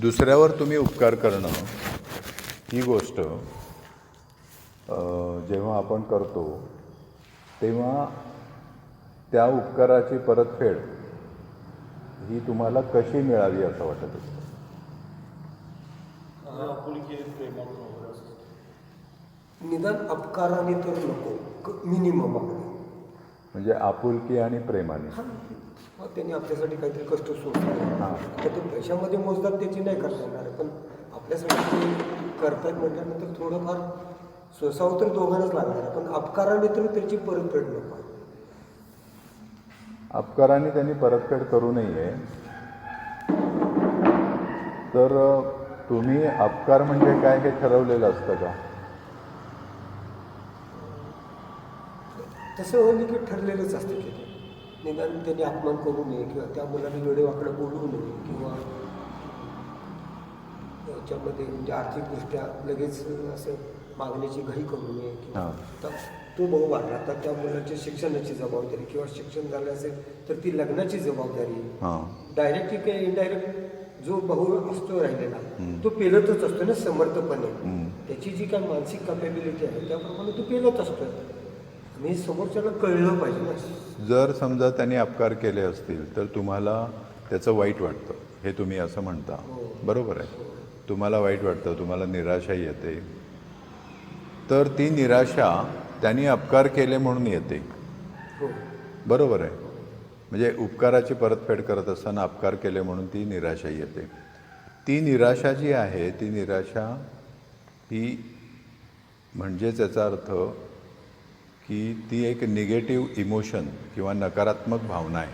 दुसऱ्यावर तुम्ही उपकार करणं ही गोष्ट जेव्हा आपण करतो तेव्हा त्या उपकाराची परतफेड ही तुम्हाला कशी मिळावी असं वाटत असतं. निदान अपकाराने तर नको, मिनिमम म्हणजे आपुलकी आणि प्रेमाने. मग त्यांनी आपल्यासाठी काहीतरी कष्ट सोडलं. तर ते पैशामध्ये मोजदात त्याची नाही करता येणार, पण आपल्यासाठी ते करतायत म्हटल्यानंतर थोडंफार सोसावं तर दोघांनाच लागणार आहे, पण अपकाराने तर त्याची परतफेड नको. अपकाराने त्यांनी परतफेड करू नये. तर तुम्ही अपकार म्हणजे काय हे ठरवलेलं असतं का? तसं होईल की ठरलेलंच असतं की निदान त्यांनी अपमान करू नये किंवा त्या मुलाने वेळेवाकडं बोलू नये किंवा याच्यामध्ये म्हणजे आर्थिकदृष्ट्या लगेच असं मागण्याची घाई करू नये किंवा तो भाऊ वाढला तर त्या मुलाच्या शिक्षणाची जबाबदारी किंवा शिक्षण झालं असेल तर ती लग्नाची जबाबदारी डायरेक्ट किंवा इनडायरेक्ट जो भाऊ असतो राहिलेला तो पेलतच असतो ना समर्थपणे. त्याची जी काय मानसिक कॅपेबिलिटी आहे त्याप्रमाणे तो पेलत असतो आणि समोरच्याला कळलं पाहिजे ना. जर समजा त्यांनी अपकार केले असतील तर तुम्हाला त्याचं वाईट वाटतं, हे तुम्ही असं म्हणता. बरोबर आहे. तुम्हाला वाईट वाटतं, तुम्हाला निराशा येते. तर ती निराशा त्यांनी अपकार केले म्हणून येते. बरोबर आहे. म्हणजे उपकाराची परतफेड करत असताना अपकार केले म्हणून ती निराशा येते. ती निराशा जी आहे ती निराशा ही म्हणजेच याचा अर्थ की ती एक निगेटिव्ह इमोशन किंवा नकारात्मक भावना आहे.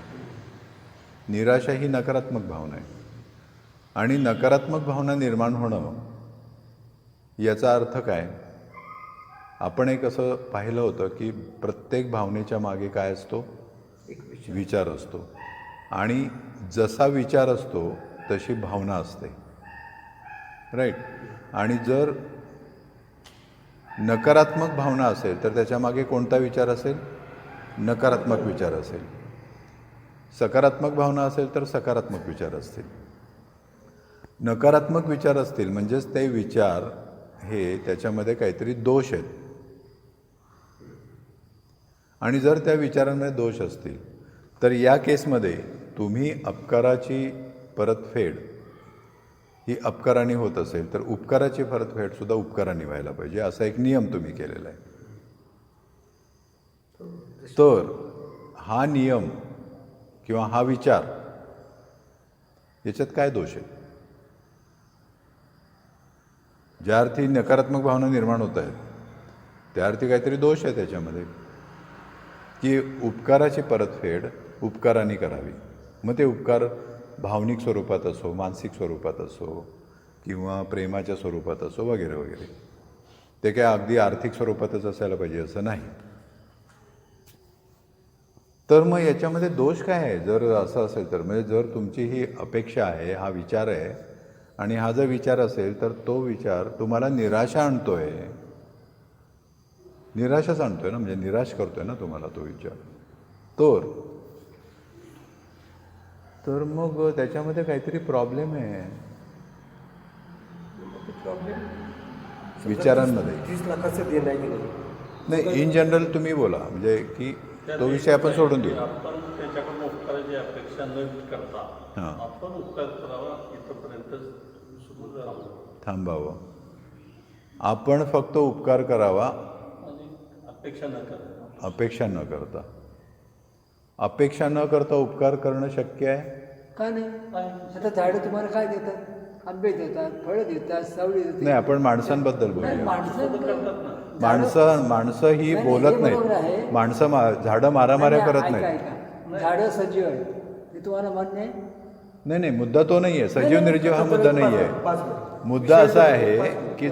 निराशा ही नकारात्मक भावना आहे आणि नकारात्मक भावना निर्माण होणं याचा अर्थ काय? आपण एक असं पाहिलं होतं की प्रत्येक भावनेच्या मागे काय असतो? एक विचार असतो आणि जसा विचार असतो तशी भावना असते. राईट. आणि जर नकारात्मक भावना असेल तर त्याच्यामागे कोणता विचार असेल? नकारात्मक विचार असेल. सकारात्मक भावना असेल तर सकारात्मक विचार असतील. नकारात्मक विचार असतील म्हणजेच ते विचार हे त्याच्यामध्ये काहीतरी दोष आहेत. आणि जर त्या विचारांमध्ये दोष असतील तर या केसमध्ये तुम्ही अपकाराची परतफेड ही अपकाराने होत असेल तर उपकाराची परतफेडसुद्धा उपकाराने व्हायला पाहिजे असा एक नियम तुम्ही केलेला आहे. तर हा नियम किंवा हा विचार याच्यात काय दोष आहे? ज्या अर्थी नकारात्मक भावना निर्माण होत आहेत त्या अर्थी काहीतरी दोष आहे त्याच्यामध्ये की उपकाराची परतफेड उपकाराने करावी. मग ते उपकार भावनिक स्वरूपात असो, मानसिक स्वरूपात असो किंवा प्रेमाच्या स्वरूपात असो वगैरे वगैरे. ते काय अगदी आर्थिक स्वरूपातच असायला पाहिजे असं नाही. तर मग याच्यामध्ये दोष काय आहे? जर असं असेल तर म्हणजे जर तुमची ही अपेक्षा आहे, हा विचार आहे आणि हा जर विचार असेल तर तो विचार तुम्हाला निराशा आणतोय. निराशाच आणतोय ना, म्हणजे निराश करतोय ना तुम्हाला तो विचार. तर मग त्याच्यामध्ये काहीतरी प्रॉब्लेम आहे विचारांमध्ये. 30 लाखाचं देणं आहे नाही, इन जनरल तुम्ही बोला म्हणजे की तो विषय आपण सोडून देऊ. आपण त्याच्याकडून उपकाराची अपेक्षा न करता आपण उपकार करावा इथपर्यंत थांबावं. आपण फक्त उपकार करावा अपेक्षा न करता. अपेक्षा न करता उपकार करणं शक्य आहे का नाही? आता झाडं तुम्हाला काय देतात? आंबे देतात, फळं देतात, सावळी देतात. नाही, आपण माणसांबद्दल बोलूया. माणसं माणसं ही बोलत नाहीत. माणसं झाडं मारामाऱ्या करत नाहीत. झाडं सजीव आहे हे तुम्हाला मान्य आहे? नाही, मुद्दा तो नाही आहे. सजीव निर्जीव हा मुद्दा नाही आहे. मुद्दा असा आहे की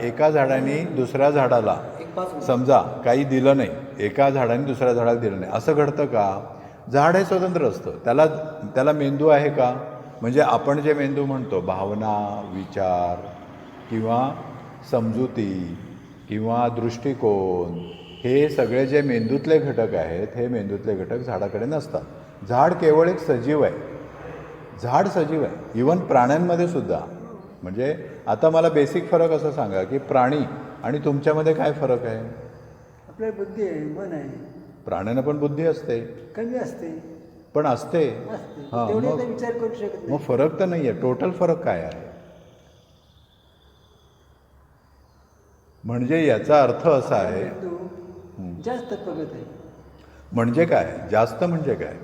एका झाडाने दुसऱ्या झाडाला समजा काही दिलं नाही, एका झाडाने दुसऱ्या झाडाला दिलं नाही, असं घडतं का? झाड हे स्वतंत्र असतं. त्याला मेंदू आहे का? म्हणजे आपण जे मेंदू म्हणतो भावना, विचार किंवा समजुती किंवा दृष्टिकोन, हे सगळे जे मेंदूतले घटक आहेत हे मेंदूतले घटक झाडाकडे नसतात. झाड केवळ एक सजीव आहे. झाड सजीव आहे, इवन प्राण्यांमध्ये सुद्धा. म्हणजे आता मला बेसिक फरक असं सांगा की प्राणी आणि तुमच्यामध्ये काय फरक आहे? आपल्याला बुद्धी आहे, मन आहे, प्राण्यांना पण बुद्धी असते, कमी असते पण असते. असते हां, तेवढे मग तर विचार करू शकत मग नाही. फरक तर नाही आहे. टोटल फरक काय आहे? म्हणजे याचा अर्थ असा आहे, परंतु जास्त प्रगत आहे. म्हणजे काय जास्त म्हणजे काय?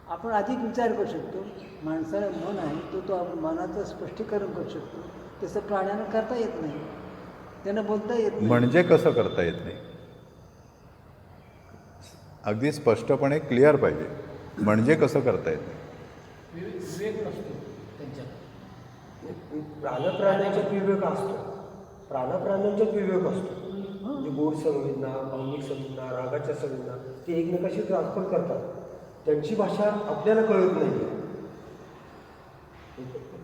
आपण अधिक विचार करू शकतो. माणसाला मन आहे तो आपण मनाचं स्पष्टीकरण करू शकतो. तसं प्राण्यांना करता येत नाही, त्यांना बोलता येत नाही. म्हणजे कसं करता येत नाही? अगदी स्पष्टपणे क्लिअर पाहिजे. म्हणजे कसं करता येत नाही? विवेक नसतो त्यांच्यात. प्राण्याच्यात विवेक असतो, प्राण्याच्यात विवेक असतो. म्हणजे गोड संवेदना, भावनिक संवेदना, रागाच्या संवेदना ते एकमेकाशी ट्रान्सफर करतात. त्यांची भाषा आपल्याला कळत नाही.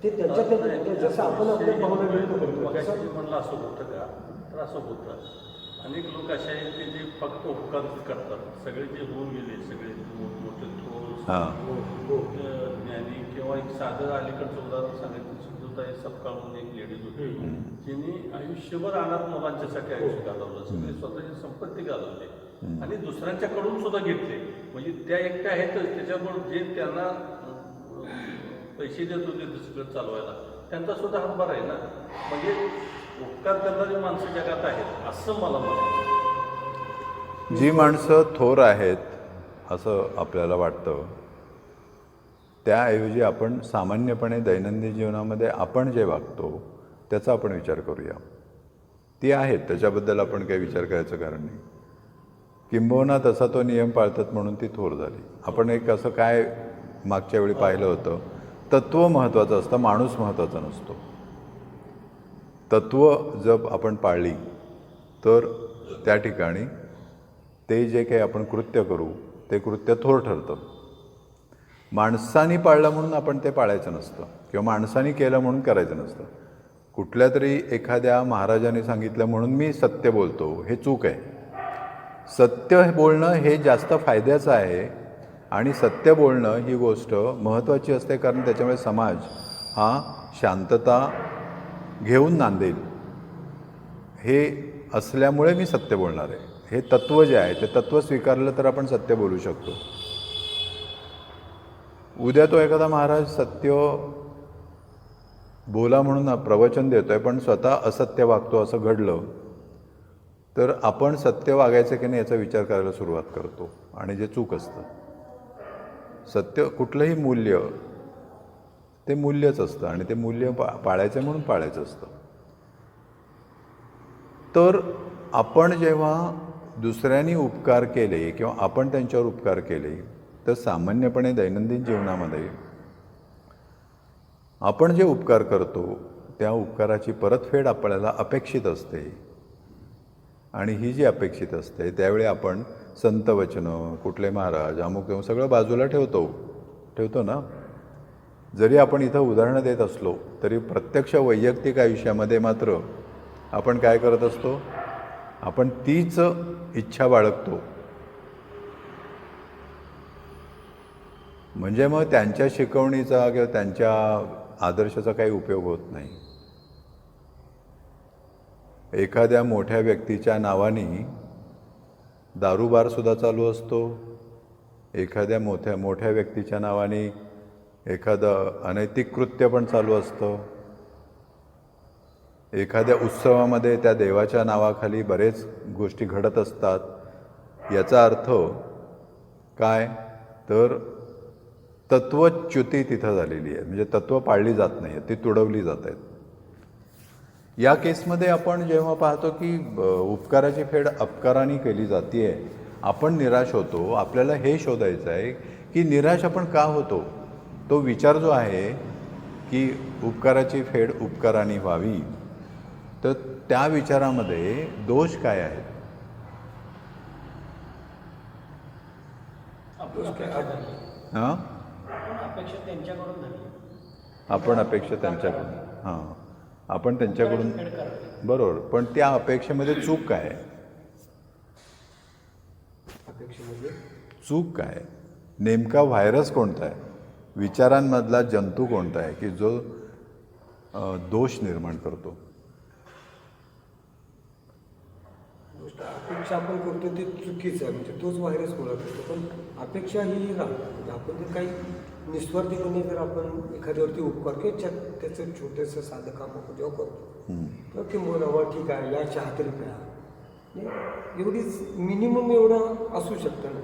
ते त्यांच्या जसं आपण आपल्या भावना व्यक्त करतो मगाशी तसं जे म्हणलं असं होतं का, तर असं होतं. अनेक लोक असे आहेत की जे फक्त उपकार करतात. सगळे जे होऊन गेले, सगळे मोठमोठे हां. थोर ज्ञानी किंवा एक साधं अलीकडचं उदाहरण सांगायचं, सिंधुताई सपकाळ म्हणून एक लेडीज होती, जिने आयुष्यभर अनाथ मुलांच्यासाठी आयुष्य घालवलं, सगळे स्वतःची संपत्ती घालवली आणि दुसऱ्यांच्याकडून सुद्धा घेतले. म्हणजे त्या एकट्या आहेतच, त्याच्यामुळे जे त्यांना पैसे देत होते दुसरीकडे चालवायला, त्यांचा सुद्धा हातभार आहे ना. म्हणजे उपकार करणारी माणसं जगात आहेत असं मला म्हणायचं. जी माणसं थोर आहेत असं आपल्याला वाटतं, त्याऐवजी आपण सामान्यपणे दैनंदिन जीवनामध्ये आपण जे वागतो त्याचा आपण विचार करूया. ती आहेत, त्याच्याबद्दल आपण काही विचार करायचं कारण नाही. किंबहुना तसा तो नियम पाळतात म्हणून ती थोर झाली. आपण एक असं काय मागच्या वेळी पाहिलं होतं, तत्त्व महत्त्वाचं असतं, माणूस महत्त्वाचा नसतो. तत्त्व जर आपण पाळली तर त्या ठिकाणी ते जे काही आपण कृत्य करू ते कृत्य थोर ठरतं. माणसानी पाळलं म्हणून आपण ते पाळायचं नसतं किंवा माणसानी केलं म्हणून करायचं नसतं. कुठल्या तरी एखाद्या महाराजाने सांगितलं म्हणून मी सत्य बोलतो, हे चूक आहे. सत्य बोलणं हे जास्त फायद्याचं आहे आणि सत्य बोलणं ही गोष्ट महत्त्वाची असते, कारण त्याच्यामुळे समाज हा शांतता घेऊन नांदेल. हे असल्यामुळे मी सत्य बोलणार आहे. हे तत्त्व जे आहे ते तत्त्व स्वीकारलं तर आपण सत्य बोलू शकतो. उद्या तो एखादा महाराज सत्य बोला म्हणून प्रवचन देतोय पण स्वतः असत्य वागतो असं घडलं तर आपण सत्य वागायचं की नाही याचा विचार करायला सुरुवात करतो आणि जे चूक असतं. सत्य कुठलंही मूल्य ते मूल्यच असतं आणि ते मूल्य पाळायचं म्हणून पाळायचं असतं. तर आपण जेव्हा दुसऱ्यांनी उपकार केले किंवा आपण त्यांच्यावर उपकार केले तर सामान्यपणे दैनंदिन जीवनामध्ये आपण जे उपकार करतो त्या उपकाराची परतफेड आपल्याला अपेक्षित असते आणि ही जी अपेक्षित असते त्यावेळी आपण संत वचनं, कुठले महाराज, अमुक तेमुक सगळं बाजूला ठेवतो ना. जरी आपण इथं उदाहरणं देत असलो तरी प्रत्यक्ष वैयक्तिक आयुष्यामध्ये मात्र आपण काय करत असतो, आपण तीच इच्छा बाळगतो. म्हणजे मग त्यांच्या शिकवणीचा किंवा त्यांच्या आदर्शाचा काही उपयोग होत नाही. एखाद्या मोठ्या व्यक्तीच्या नावाने दारूबारसुद्धा चालू असतो. एखाद्या मोठ्या व्यक्तीच्या नावाने एखादं अनैतिक कृत्य पण चालू असतं. एखाद्या उत्सवामध्ये त्या देवाच्या नावाखाली बरेच गोष्टी घडत असतात. याचा अर्थ काय तर तत्वच्युती तिथं झालेली आहे. म्हणजे तत्त्व पाळली जात नाही, ती तुडवली जात आहेत. या केसमध्ये आपण जेव्हा पाहतो की उपकाराची फेड अपकाराने केली जाते आहे, आपण निराश होतो. आपल्याला हे शोधायचं आहे की निराश आपण का होतो. तो विचार जो आहे की उपकाराची फेड उपकाराने व्हावी, तर त्या विचारामध्ये दोष काय आहेत. हां, अपेक्षा त्यांच्याकडून झाली. आपण अपेक्षा त्यांच्याकडून, हां, आपण त्यांच्याकडून, बरोबर. पण त्या अपेक्षेमध्ये चूक काय आहे. अपेक्षेमध्ये चूक काय, नेमका व्हायरस कोणता आहे. विचारांमधला जंतू कोणता आहे की जो दोष निर्माण करतो? गोष्ट अपेक्षा आपण करतो ते चुकीचं आहे, म्हणजे तोच व्हायरस गोळा करतो. पण अपेक्षा ही राहते, म्हणजे आपण जर काही निस्वार्थीपणे जर आपण एखाद्यावरती उपकार किंवा त्याचं छोटंसं साधं काम आपण जेव्हा करतो तर ते बोलावं ठीक आहे या चहा तरी प्या, म्हणजे एवढीच मिनिमम एवढं असू शकतं ना.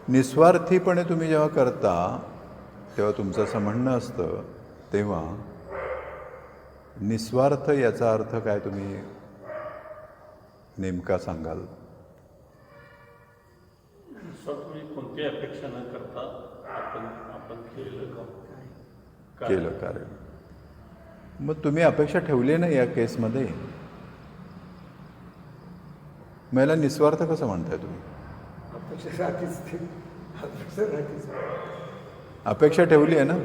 निस्वार्थीपणे तुम्ही जेव्हा करता तेव्हा तुमचं असं म्हणणं असतं, तेव्हा निस्वार्थ याचा अर्थ काय तुम्ही नेमका सांगाल? सर तुम्ही कोणती अपेक्षा न करता आपण केलेलं काम केलं कार्य. मग तुम्ही अपेक्षा ठेवली नाही या केसमध्ये, मला निस्वार्थ कसं म्हणताय तुम्ही? अपेक्षा राहतेच ते, अपेक्षा राहतेच. अपेक्षा ठेवली आहे ना?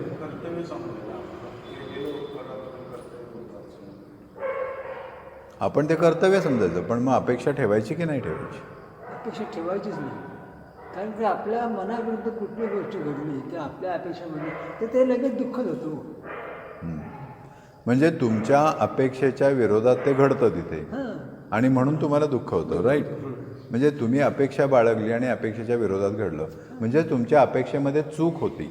आपण ते कर्तव्य समजायचं, पण मग अपेक्षा ठेवायची की नाही ठेवायची? अपेक्षा ठेवायचीच नाही. कारण की आपल्या मनाविरुद्ध कुठली गोष्ट घडली की आपल्या अपेक्षामध्ये तर ते लगेच दुःखच होतो. म्हणजे तुमच्या अपेक्षेच्या विरोधात ते घडतं तिथे हां, आणि म्हणून तुम्हाला दुःख होतं, राईट? म्हणजे तुम्ही अपेक्षा बाळगली आणि अपेक्षेच्या विरोधात घडलं, म्हणजे तुमच्या अपेक्षेमध्ये चूक होती.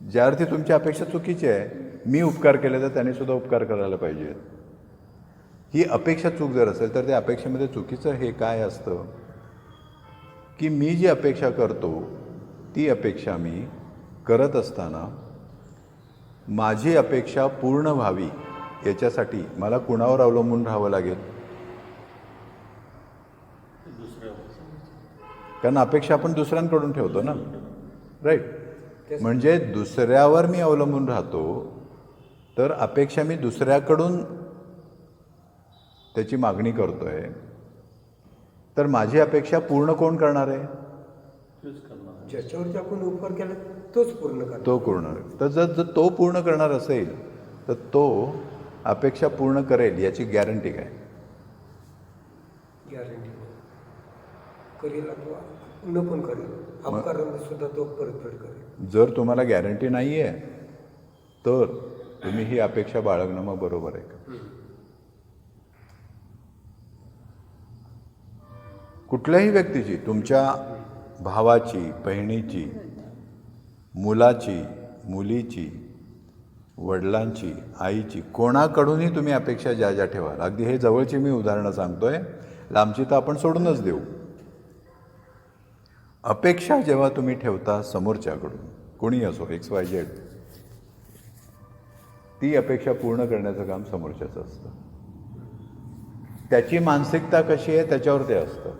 ज्या अर्थी तुमची अपेक्षा चुकीची आहे, मी उपकार केले तर त्याने सुद्धा उपकार करायला पाहिजे, ही अपेक्षा चूक जर असेल तर त्या अपेक्षेमध्ये चुकीचं हे काय असतं की मी जी अपेक्षा करतो ती अपेक्षा मी करत असताना माझी अपेक्षा पूर्ण व्हावी याच्यासाठी मला कुणावर अवलंबून राहावं लागेल? कारण अपेक्षा आपण दुसऱ्यांकडून ठेवतो ना, राईट? म्हणजे दुसऱ्यावर मी अवलंबून राहतो तर अपेक्षा मी दुसऱ्याकडून त्याची मागणी करतोय, तर माझी अपेक्षा पूर्ण कोण करणार आहे? ज्याच्यावरती आपण उपकार केला तोच पूर्ण करतो. तो पूर्ण. तर जर तो पूर्ण करणार असेल तर तो अपेक्षा पूर्ण करेल याची गॅरंटी काय? गॅरंटी करेल अथवा न पण करेल, अपकारांना सुद्धा तो परतफेड करेल. जर तुम्हाला गॅरंटी नाही आहे तर तुम्ही ही अपेक्षा बाळगणं मग बरोबर आहे का? कुठल्याही व्यक्तीची, तुमच्या भावाची, बहिणीची, मुलाची, मुलीची, वडिलांची, आईची, कोणाकडूनही तुम्ही अपेक्षा ज्या ज्या ठेवाल, अगदी हे जवळची मी उदाहरणं सांगतोय, लांबची तर आपण सोडूनच देऊ. अपेक्षा जेव्हा तुम्ही ठेवता समोरच्याकडून, कोणी असो, XYZ, ती अपेक्षा पूर्ण करण्याचं काम समोरच्याचं असतं. त्याची मानसिकता कशी आहे त्याच्यावर ते असतं.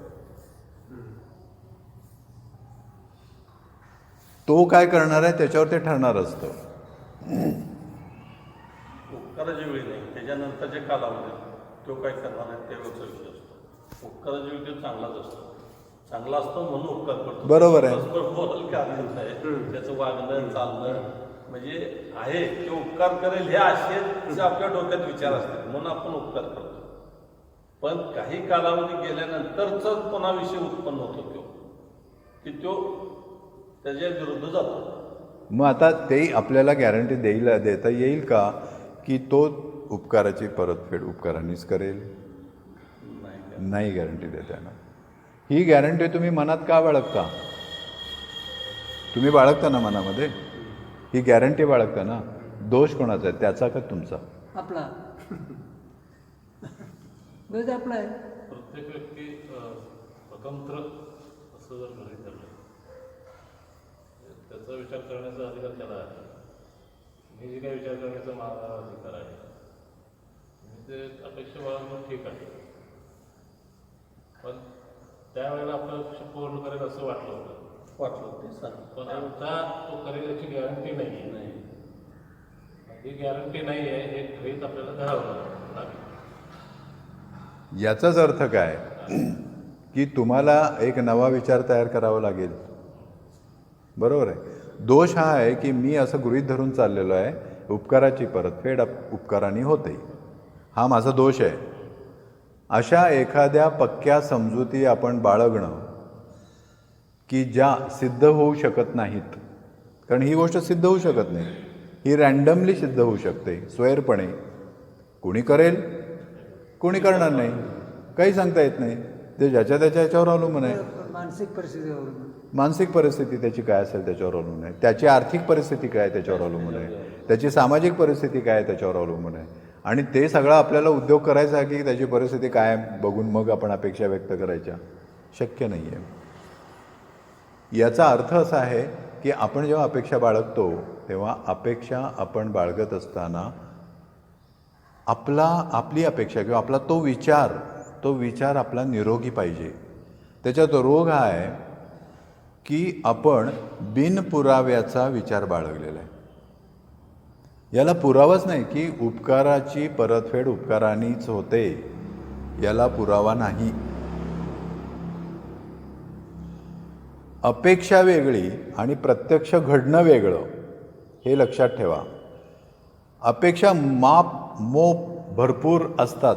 तो काय करणार आहे त्याच्यावर ते ठरणार असतं. उपकाराच्या वेळी नाही, त्याच्यानंतरच्या कालावधीत तो काय करणार आहे त्यावेळेचा विषय असतो. उपकाराच्या वेळी तो चांगलाच असतो, चांगला असतो म्हणून उपकार करतो. बरोबर आहे. बोल कारण आहे त्याचं वागणं चालणं म्हणजे आहे की उपकार करेल हे असे आपल्या डोक्यात विचार असतात म्हणून आपण उपकार करतो. पण काही कालावधी गेल्यानंतरच पुन्हा विषय उत्पन्न होतो तो की तो त्याच्या विरुद्ध जातो. मग आता ते आपल्याला गॅरंटी देता येईल का की तो उपकाराची परतफेड उपकारानेच करेल? नाही गॅरंटी देता येणार. ही गॅरंटी तुम्ही मनात का बाळगता? तुम्ही बाळगता ना मनामध्ये, ही गॅरंटी बाळगता ना. दोष कोणाचा आहे, त्याचा का तुमचा? आपला गरज आपला आहे. प्रत्येक व्यक्ती स्वतंत्र असं जर गृहीत धरलं त्याचा विचार करण्याचा अधिकार त्याला आहे. मी जे काही विचार करण्याचा माझा अधिकार आहे, मी ते अपेक्षा बाळगणं ठीक आहे. पण त्यावेळेला आपलं अपेक्षा पूर्ण करेल असं वाटलं होतं, ते सांग. पण आता तो करेल याची गॅरंटी नाही आहे. ही गॅरंटी नाही आहे हे गृहीत आपल्याला धरावं लागेल. याचाच अर्थ काय की तुम्हाला एक नवा विचार तयार करावा लागेल. बरोबर आहे. दोष हा आहे की मी असं गृहीत धरून चाललेलो आहे उपकाराची परतफेड उपकाराने होते, हा माझा दोष आहे. अशा एखाद्या पक्क्या समजुती आपण बाळगणं की ज्या सिद्ध होऊ शकत नाहीत. कारण ही गोष्ट सिद्ध होऊ शकत नाही, ही रँडमली सिद्ध होऊ शकते स्वैरपणे. कोणी करेल, कोणी करणार नाही, काही सांगता येत नाही. ते ज्याच्या त्याच्या याच्यावर अवलंबून आहे. मानसिक परिस्थितीवर मानसिक परिस्थिती त्याची काय असेल त्याच्यावर अवलंबून आहे. त्याची आर्थिक परिस्थिती काय त्याच्यावर अवलंबून आहे. त्याची सामाजिक परिस्थिती काय त्याच्यावर अवलंबून आहे. आणि ते सगळं आपल्याला उद्योग करायचा की त्याची परिस्थिती काय बघून मग आपण अपेक्षा व्यक्त करायच्या, शक्य नाही आहे. याचा अर्थ असा आहे की आपण जेव्हा अपेक्षा बाळगतो तेव्हा अपेक्षा आपण बाळगत असताना आपली अपेक्षा किंवा आपला तो विचार आपला निरोगी पाहिजे. त्याच्यात रोग हा आहे की आपण बिनपुराव्याचा विचार बाळगलेला आहे. याला पुरावाच नाही की उपकाराची परतफेड उपकारानेच होते, याला पुरावा नाही. अपेक्षा वेगळी आणि प्रत्यक्ष घडणं वेगळं, हे लक्षात ठेवा. अपेक्षा मोप भरपूर असतात,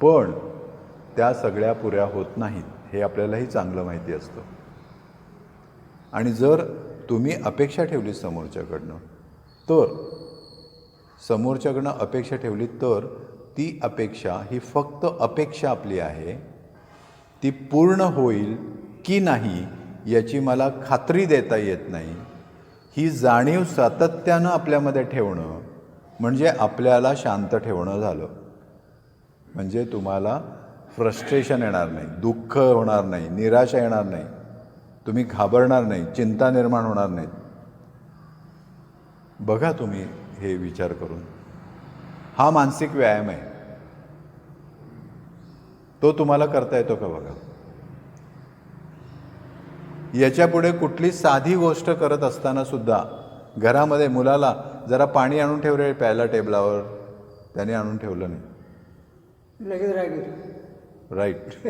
पण त्या सगळ्या पुऱ्या होत नाहीत, हे आपल्यालाही चांगलं माहिती असतं. आणि जर तुम्ही अपेक्षा ठेवली समोरच्याकडनं अपेक्षा ठेवली तर ती अपेक्षा ही फक्त अपेक्षा आपली आहे. ती पूर्ण होईल की नाही याची मला खात्री देता येत नाही. ही जाणीव सातत्यानं आपल्यामध्ये ठेवणं म्हणजे आपल्याला शांत ठेवणं झालं. म्हणजे तुम्हाला फ्रस्ट्रेशन येणार नाही, दुःख होणार नाही, निराशा येणार नाही, तुम्ही घाबरणार नाही, चिंता निर्माण होणार नाहीत. बघा तुम्ही हे विचार करून, हा मानसिक व्यायाम आहे. तो तुम्हाला करता येतो का बघा. याच्यापुढे कुठली साधी गोष्ट करत असताना सुद्धा घरामध्ये मुलाला जरा पाणी आणून ठेव रे प्यायला टेबलावर, त्याने आणून ठेवलं नाही, लगेच राग येतो. राईट,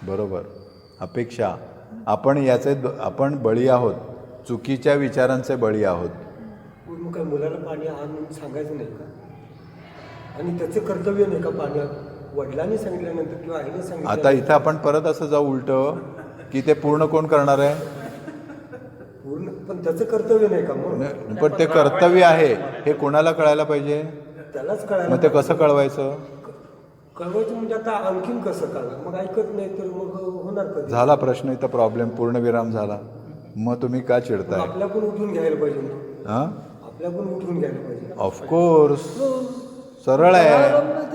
बरोबर. अपेक्षा आपण बळी आहोत, चुकीच्या विचारांचे बळी आहोत. मग काय मुलाला पाणी आणून सांगायचं नाही का? आणि त्याचं कर्तव्य नाही का पाणी वडिलांनी सांगितल्यानंतर किंवा आईने सांगितलं. आता इथं आपण परत असं जाऊ उलटं की ते पूर्ण कोण करणार आहे. पूर्ण पण त्याचं कर्तव्य नाही का? मग पण ते कर्तव्य आहे हे कोणाला कळायला पाहिजे. त्यालाच कळायला. मग ते कसं कळवायचं. कळवायचं म्हणजे आता आणखीन कसं कळणार. मग ऐकत नाही तर मग होणार कधी. झाला प्रश्न इथं, प्रॉब्लेम पूर्णविराम झाला. मग तुम्ही का चिडताय. आपल्याकडून उठून घ्यायला पाहिजे ना. हां, आपल्याकडून उठून घ्यायला पाहिजे. ऑफकोर्स, सरळ आहे.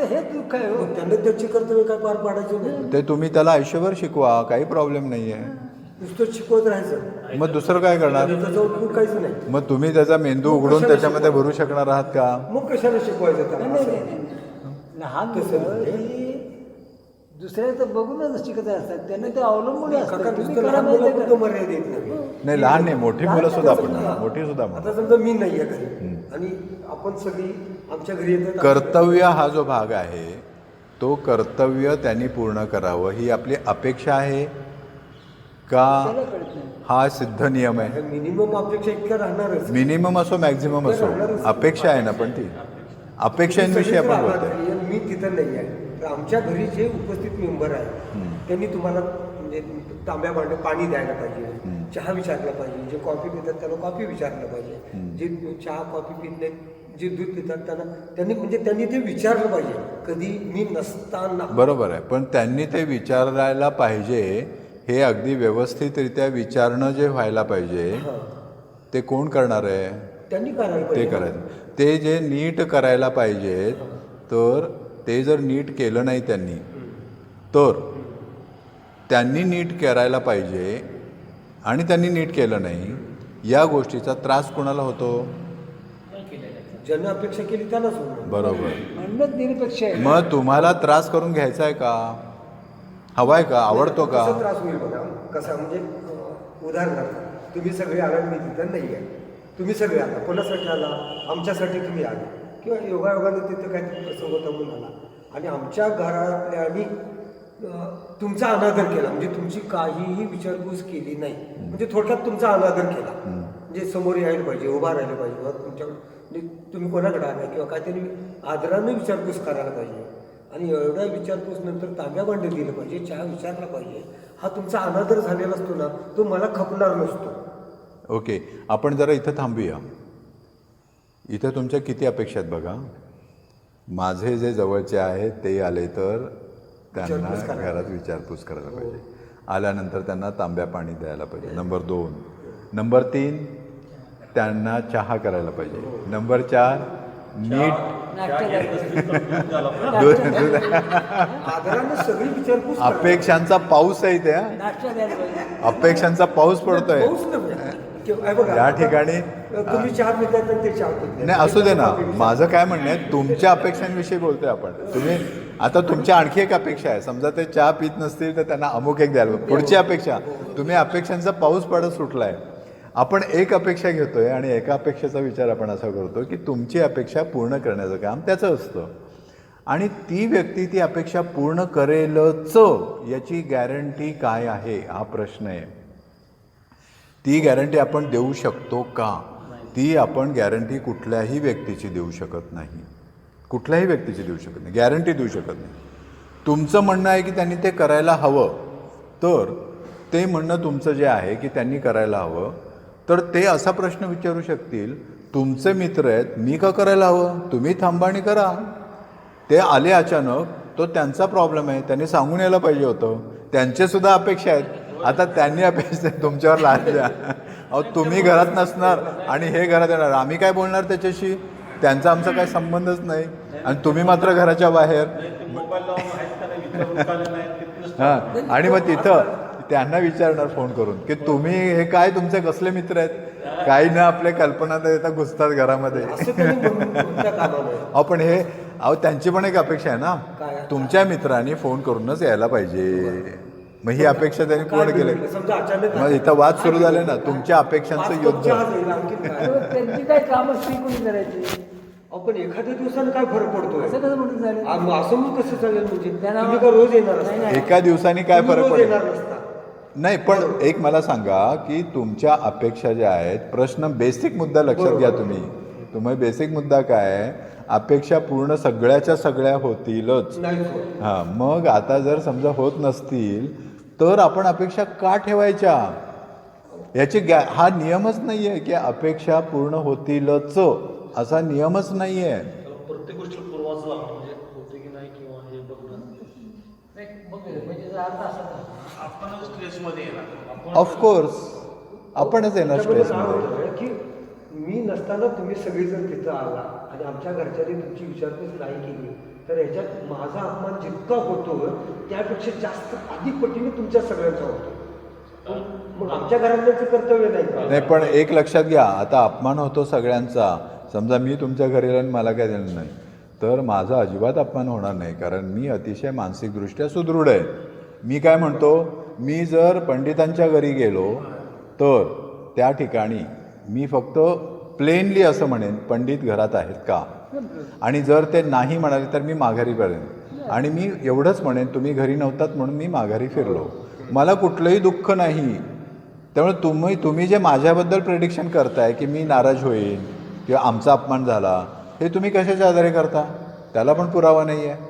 हे दुःख आहे हो. मग त्याने त्याची कर्तव्य काय पार पाडायचे नाही. ते तुम्ही त्याला आयुष्यभर शिकवा, काही प्रॉब्लेम नाही आहे. नुसतं शिकवत राहायचं. मग दुसरं काय करणार. त्याचं आउटपुट काहीच नाही. मग तुम्ही त्याचा मेंदू उघडून त्याच्यामध्ये भरू शकणार आहात का. मग कशाला शिकवायचं त्याला. नाही, नाही, नाही, नाही. लहान मुलं ही दुसऱ्याचं बघूनच शिकत असतात, त्यांना ते अवलंबून असतात. काका तुम्ही नुसतं करा लहान माहिती आहे मुलापुरतं का? मर्यादित नाही. नाही, लहान नाही, मोठी मुलं सुद्धा आपण समजा, मोठी सुद्धा आता म्हणू. समजा मी नाही आहे घरी आणि आपण सगळी आमच्या घरी येतात. कर्तव्य हा जो भाग आहे तो कर्तव्य त्यांनी पूर्ण करावं ही आपली अपेक्षा आहे का, त्याला कळत नाही. हा सिद्ध नियम आहे. मिनिमम अपेक्षा इतक्या राहणारच. मिनिमम असो मॅक्झिमम असो, अपेक्षा आहे ना. पण ती अपेक्षांविषयी आपण बोलतोय. मी तिथं नाही आहे तर आमच्या घरी जे उपस्थित मेंबर आहे त्यांनी तुम्हाला म्हणजे तांब्या भांडे पाणी द्यायला पाहिजे, चहा विचारला पाहिजे. जे कॉफी पितात त्यांना कॉफी विचारलं पाहिजे. जे चहा कॉफी पित नाहीत, जे दूध पितात त्यांनी ते विचारलं पाहिजे. कधी मी नसताना. बरोबर आहे, पण त्यांनी ते विचारायला पाहिजे. हे अगदी व्यवस्थितरित्या विचारणं जे व्हायला पाहिजे ते कोण करणार आहे. त्यांनी करायला ते पाहिजे. करायचं. ते जे नीट करायला पाहिजेत, तर ते जर नीट केलं नाही त्यांनी, तर त्यांनी नीट करायला पाहिजे आणि त्यांनी नीट केलं नाही, या गोष्टीचा त्रास कोणाला होतो. ज्यांनी अपेक्षा केली त्यालाच होणार. बरोबर. म्हणणं निरपेक्ष आहे. मग तुम्हाला त्रास करून घ्यायचा आहे का, हवाय का, आवडतो का. कसा त्रास होईल बघा. कसा म्हणजे उदाहरणार्थ तुम्ही सगळे आला, मी तिथं नाही आहे. तुम्ही सगळे आला, कोणासाठी आला, आमच्यासाठी तुम्ही आले किंवा योगायोगाने तिथं काहीतरी प्रसंग होता म्हणून आला आणि आमच्या घरातल्यानी तुमचा अनादर केला. म्हणजे तुमची काहीही विचारपूस केली नाही. म्हणजे थोडक्यात तुमचा अनादर केला. म्हणजे समोर यायला पाहिजे, उभा राहायला पाहिजे, किंवा तुमच्याकडे म्हणजे तुम्ही कोणाकडे आला किंवा काहीतरी आदराने विचारपूस करायला पाहिजे. आणि एवढ्या विचारपूस नंतर तांब्या भांडे दिलं पाहिजे, चहा विचारला पाहिजे. हा तुमचा अनादर झालेला असतो ना, तो मला खपणार नसतो. ओके, आपण जरा इथं थांबूया. इथं तुमच्या किती अपेक्षा आहेत बघा. माझे जे जवळचे आहेत ते आले तर त्यांना विचारपूस करायला घरात विचारपूस करायला पाहिजे. आल्यानंतर त्यांना तांब्या पाणी द्यायला पाहिजे. नंबर 2. नंबर 3, त्यांना चहा करायला पाहिजे. नंबर 4, नीट आदराने सगळी विचारपूस करा. अपेक्षांचा पाऊस आहे त्या. नाश्ता द्यायला पाहिजे. अपेक्षांचा पाऊस पडतोय पाऊस नव्हे. किंवा हे बघा, या ठिकाणी. तुम्ही चहा पिताय तर ते चहा पित नाही, असू दे ना. माझं काय म्हणणं आहे, तुमच्या अपेक्षांविषयी बोलतोय आपण. तुम्ही आता तुमच्या आणखी एक अपेक्षा आहे. समजा ते चहा पित नसतील तर त्यांना अमुक एक द्यायला. पुढची अपेक्षा, तुम्ही अपेक्षांचा पाऊस पडत सुटलाय. आपण एक अपेक्षा घेतोय आणि एका अपेक्षेचा विचार आपण असा करतो की तुमची अपेक्षा पूर्ण करण्याचं काम त्याचं असतं आणि ती व्यक्ती ती अपेक्षा पूर्ण करेलच याची गॅरंटी काय आहे हा प्रश्न आहे. ती गॅरंटी आपण देऊ शकतो का? ती आपण गॅरंटी कुठल्याही व्यक्तीची देऊ शकत नाही. कुठल्याही व्यक्तीची देऊ शकत नाही, गॅरंटी देऊ शकत नाही. तुमचं म्हणणं आहे की त्यांनी ते करायला हवं, तर ते म्हणणं तुमचं जे आहे की त्यांनी करायला हवं, तर ते असा प्रश्न विचारू शकतील, तुमचे मित्र आहेत, मी का करायला हवं? तुम्ही थांबा आणि करा. ते आले अचानक, तो त्यांचा प्रॉब्लेम आहे, त्यांनी सांगून यायला पाहिजे होतं. त्यांचे सुद्धा अपेक्षा आहेत. आता त्यांनी अपेक्षा तुमच्यावर लादल्या. अहो, तुम्ही घरात नसणार आणि हे घरात येणार, आम्ही काय बोलणार त्याच्याशी? त्यांचा आमचा काही संबंधच नाही आणि तुम्ही मात्र घराच्या बाहेर. मोबाईल लावून आहेत का नाही विचारून का नाही तिथूनच हां, आणि मग तिथं त्यांना विचारणार फोन करून की तुम्ही हे काय, तुमचे कसले मित्र आहेत? काही ना आपल्या कल्पना तर येतात, घुसतात घरामध्ये. असं त्यांनी म्हणता कामा नये. आपण हे त्यांची पण एक अपेक्षा आहे ना, काय? तुमच्या मित्रांनी फोन करूनच यायला पाहिजे. मग ही अपेक्षा त्यांनी पूर्ण केली. समजा अचानक मग इथं वाद सुरू झाले ना, तुमच्या अपेक्षांचं युद्ध. चहा जाईल, आणखीन काय? त्यांची काय कामं ती कोणी करायची? अहो, पण एखाद्या दिवसानं काय फरक पडतोय? असं कसं म्हणून झालं? असं मग कसं चालेल? म्हणजे त्यांना- तुम्ही का रोज येणार असता? नाही, एका दिवसाने काय तुम्ही फरक रोज पडेल? येणार नसता. नाही, पण एक मला सांगा की तुमच्या अपेक्षा ज्या आहेत, प्रश्न बेसिक मुद्दा लक्षात घ्या तुम्ही. तुम्ही बेसिक मुद्दा काय आहे? अपेक्षा पूर्ण सगळ्याच्या सगळ्या होतीलच. नाही होत. हां, मग आता जर समजा होत नसतील तर आपण अपेक्षा का ठेवायच्या? याची हा नियमच नाही आहे की अपेक्षा पूर्ण होतीलच, असा नियमच नाही आहे. प्रत्येक गोष्टीला पूर्वाच लागतो, म्हणजे होते की नाही किंवा हे बघणं. नाही, मग म्हणजे जर अर्थ असा झाला, आपणच स्ट्रेसमध्ये येणार. ऑफकोर्स आपणच येणार त्यामुळे काय स्ट्रेसमध्ये. होतं की मी नसताना तुम्ही सगळेजण तिथं आला आणि आमच्या घरच्यांनी तुमची विचारपूस नाही केली, तर ह्याच्यात माझा अपमान जितका होतो त्यापेक्षा जास्त अधिक पटीने तुमच्या सगळ्यांचा होतो. मग आमच्या घरातल्यांचं कर्तव्य नाही का? नाही, पण एक लक्षात घ्या, आता अपमान होतो सगळ्यांचा. समजा मी तुमच्या घरी येईल आणि मला काय देणार नाही, तर माझा अजिबात अपमान होणार नाही, कारण मी अतिशय मानसिकदृष्ट्या सुदृढ आहे. मी काय म्हणतो, मी जर पंडितांच्या घरी गेलो तर त्या ठिकाणी मी फक्त प्लेनली असं म्हणेन, पंडित घरात आहेत का? आणि जर ते नाही म्हणाले तर मी माघारी करेन आणि मी एवढंच म्हणेन, तुम्ही घरी नव्हतात म्हणून मी माघारी फिरलो, मला कुठलंही दुःख नाही. त्यामुळे तुम्ही जे माझ्याबद्दल प्रेडिक्शन करताय की मी नाराज होईन किंवा आमचा अपमान झाला, हे तुम्ही कशाच्या आधारे करता? त्याला पण पुरावा नाही आहे.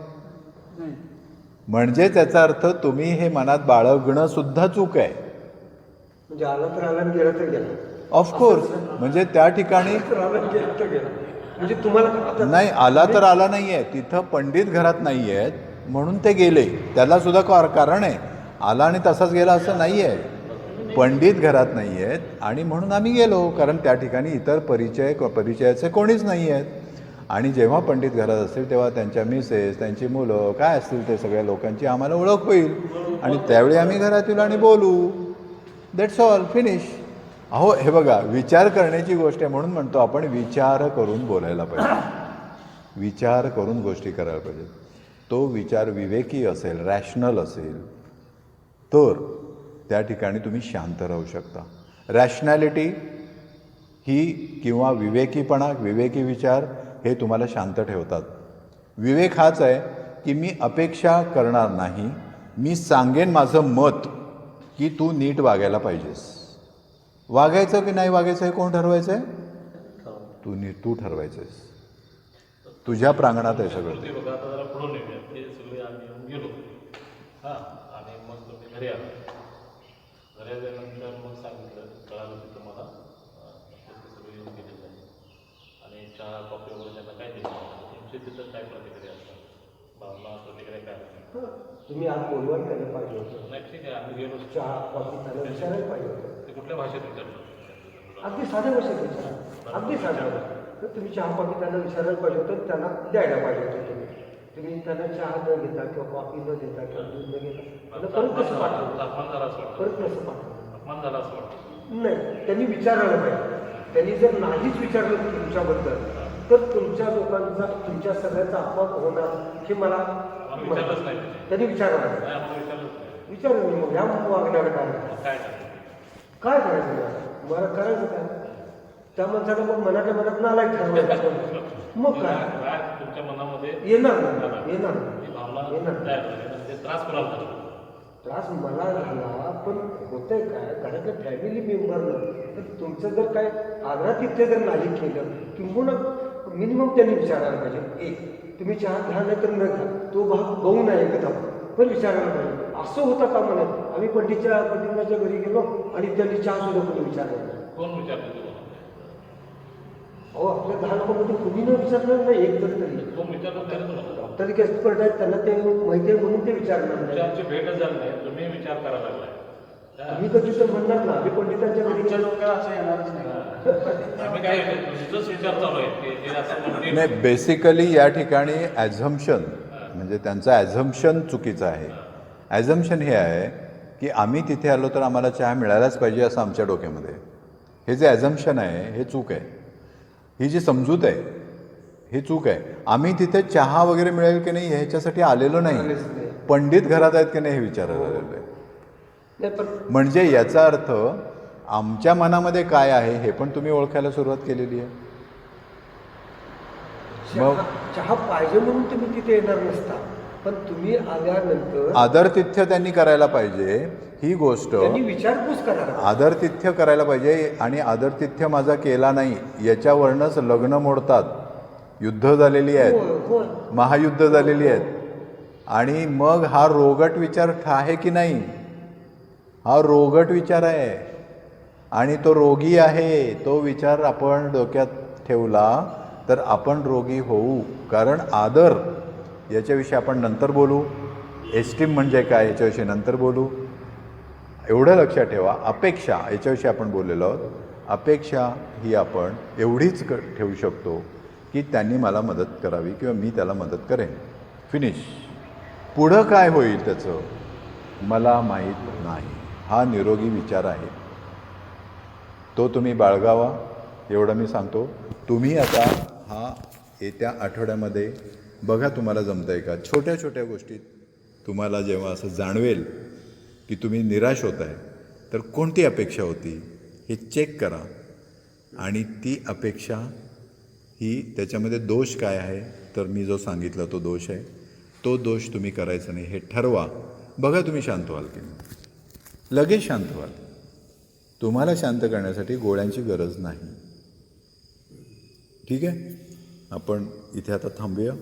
म्हणजे त्याचा अर्थ तुम्ही हे मनात बाळगणं सुद्धा चूक आहे. म्हणजे आला तर आला आणि गेला तर गेला. ऑफकोर्स, म्हणजे त्या ठिकाणी तर आला आणि गेला तर गेला. म्हणजे तुम्हाला आता नाही, आला तर आला नाही आहे, तिथं पंडित घरात नाही आहेत म्हणून ते गेले, त्याला सुद्धा कारण आहे. आला आणि तसाच गेला असं नाही आहे. पंडित घरात नाही आहेत आणि म्हणून आम्ही गेलो, कारण त्या ठिकाणी इतर परिचयाचे कोणीच नाही आहेत. आणि जेव्हा पंडित घरात असतील तेव्हा त्यांच्या मिसेस, त्यांची मुलं काय असतील ते सगळ्या लोकांची आम्हाला ओळख होईल आणि त्यावेळी आम्ही घरात येऊ आणि बोलू. That's all, finish. अहो, हे बघा, विचार करण्याची गोष्ट आहे, म्हणून म्हणतो आपण विचार करून बोलायला पाहिजे, विचार करून गोष्टी करायला पाहिजे. तो विचार विवेकी असेल, रॅशनल असेल, तर त्या ठिकाणी तुम्ही शांत राहू शकता. रॅशनॅलिटी ही किंवा विवेकीपणा, विवेकी विचार हे तुम्हाला शांत ठेवतात. विवेक हाच आहे की मी अपेक्षा करणार नाही, मी सांगेन माझं मत की तू नीट वागायला पाहिजेस. वागायचं की नाही वागायचं हे कोण ठरवायचं आहे? तू ठरवायचं आहेस. तुझ्या प्रांगणात आहे सगळं. ते बघा, आता जरा पुढं नेऊया. ते सगळे आम्ही येऊन गेलो, हां, आणि मग तुम्ही घरी आला. बऱ्याच वेळानंतर मग सांगितलं कळालं की तुम्हाला ते सगळं येऊन गेलेलं आहे आणि चहा कॉफी वगैरे त्यांना काय दिलं तुमची तिथं काय प्रतिक्रिया असतात भावना प्रतिक्रिया काय असतात तुम्ही आज बोलवायला त्याला पाहिजे होतं, नाही ठीक आहे आम्ही गेलो चहा कॉफी त्याला विचारायला पाहिजे होतं. ते कुठल्या भाषेत विचारलं अगदी साध्या भाषेत विचारा, अगदी साध्या भाषेत. तर तुम्ही चहा कॉफी त्यांना विचारायला पाहिजे होतं, त्यांना द्यायला पाहिजे होतं तुम्ही त्यांना चहा न घेता किंवा कॉफी न देता किंवा दूध न घेता त्यांना परत कसं पाठवलं, अपमान झाला असं वाटतं परत कसं पाठवलं? अपमान झाला असं वाटतं नाही, त्यांनी विचारायला पाहिजे. त्यांनी जर नाहीच विचारलं तुमच्याबद्दल तर तुमच्या लोकांचा तुमच्या सगळ्यांचा अपमान होणार हे मला आम्हाला विचारलंच नाही त्यांनी विचारलं नाही आम्हाला विचारलंच नाही विचारलं नाही. मग ह्या वागण्याला काय काय झालं काय करायचं मला करायचं काय? त्या माणसाला मग मनाच्या मनात नालायक ठरवायचं. मग काय काय तुमच्या मनामध्ये येणार ना, येणार ती भावना येणार. तयार झाली आणि ते त्रास कोणाला झाला त्रास मला झाला, पण होतंय काय घरातल्या फॅमिली मेंबरनं तर तुमचं जर काय आग्रातिथ्य जर नाही केलं किंवा मिनिमम त्यांनी विचारायला पाहिजे. एक तुम्ही चहा घ्या नाही तर न घ्या, तो भाग गहू नाही ऐकत आपण पण विचारायला पाहिजे. असं होतं का म्हणा आम्ही पंडिताच्या घरी गेलो आणि त्यांनी चहा सुद्धा कोणी विचारलं. कोण विचारलं तुम्हाला अहो आपल्या 10 लोकांमध्ये कुणी न विचारणार नाही एक तरी कोण विचारलं नाही तुम्हाला डॉक्टर एक्सपर्ट आहेत त्यांना ते माहिती आहे म्हणून ते विचारणार तुमची नाही. आमची भेटच झाली नाही तुम्ही विचार करायला लागलाय मी कधी तर म्हणणार ना आम्ही पंडितांच्या घरी गेलो असं येणारच नाही. आम्ही काय तुमचंच विचार चालू आहे की ते असं म्हणते नाही, बेसिकली या ठिकाणी ॲझम्पशन म्हणजे त्यांचं ॲझम्पशन चुकीचं आहे. ॲझम्पशन हे आहे की आम्ही तिथे आलो तर आम्हाला चहा मिळायलाच पाहिजे असं आमच्या डोक्यामध्ये आहे. हे जे ॲझम्पशन आहे हे चूक आहे. ही जी समजूत आहे ही चूक आहे. आम्ही तिथे चहा वगैरे मिळेल की नाही ह्याच्यासाठी आलेलो नाही, पंडित घरात आहेत की नाही हे विचारायला आलेलो आहे. नाही पण म्हणजे याचा अर्थ आमच्या मनामध्ये काय आहे हे पण तुम्ही ओळखायला सुरुवात केलेली आहे. मग चहा पाहिजे म्हणून तुम्ही तिथे येणार नसता, पण तुम्ही आल्यानंतर आदरातिथ्य त्यांनी करायला पाहिजे ही गोष्ट. त्यांनी विचारपूस करायला आदरातिथ्य करायला पाहिजे आणि आदरातिथ्य माझा केला नाही याच्यावरनंच लग्न मोडतात. युद्ध झालेली आहेत, होय, होय. महायुद्ध झालेली आहेत आणि मग हा रोगट विचार आहे की नाही, हा रोगट विचार आहे आणि तो रोगी आहे. तो विचार आपण डोक्यात ठेवला तर आपण रोगी होऊ. कारण आदर याच्याविषयी आपण नंतर बोलू, एस्टीम म्हणजे काय याच्याविषयी नंतर बोलू. एवढं लक्षात ठेवा. अपेक्षा याच्याविषयी आपण बोललेलो आहोत. अपेक्षा ही आपण एवढीच ठेवू शकतो की त्यांनी मला मदत करावी किंवा मी त्याला मदत करेन. फिनिश. पुढं काय होईल त्याचं मला माहीत नाही. हा निरोगी विचार आहे, तो तुम्ही बाळगावा एवढं मी सांगतो. तुम्ही आता हा येत्या आठवड्यामध्ये बघा तुम्हाला जमतं आहे का. छोट्या छोट्या गोष्टीत तुम्हाला जेव्हा असं जाणवेल की तुम्ही निराश होत आहे तर कोणती अपेक्षा होती हे चेक करा आणि ती अपेक्षा ही त्याच्यामध्ये दोष काय आहे तर मी जो सांगितला तो दोष आहे. तो दोष तुम्ही करायचा नाही हे ठरवा. बघा तुम्ही शांत व्हाल की नाही. लगेच शांत व्हाल. तुम्हाला शांत करण्यासाठी गोळ्यांची गरज नाही. ठीक आहे, आपण इथे आता थांबूया.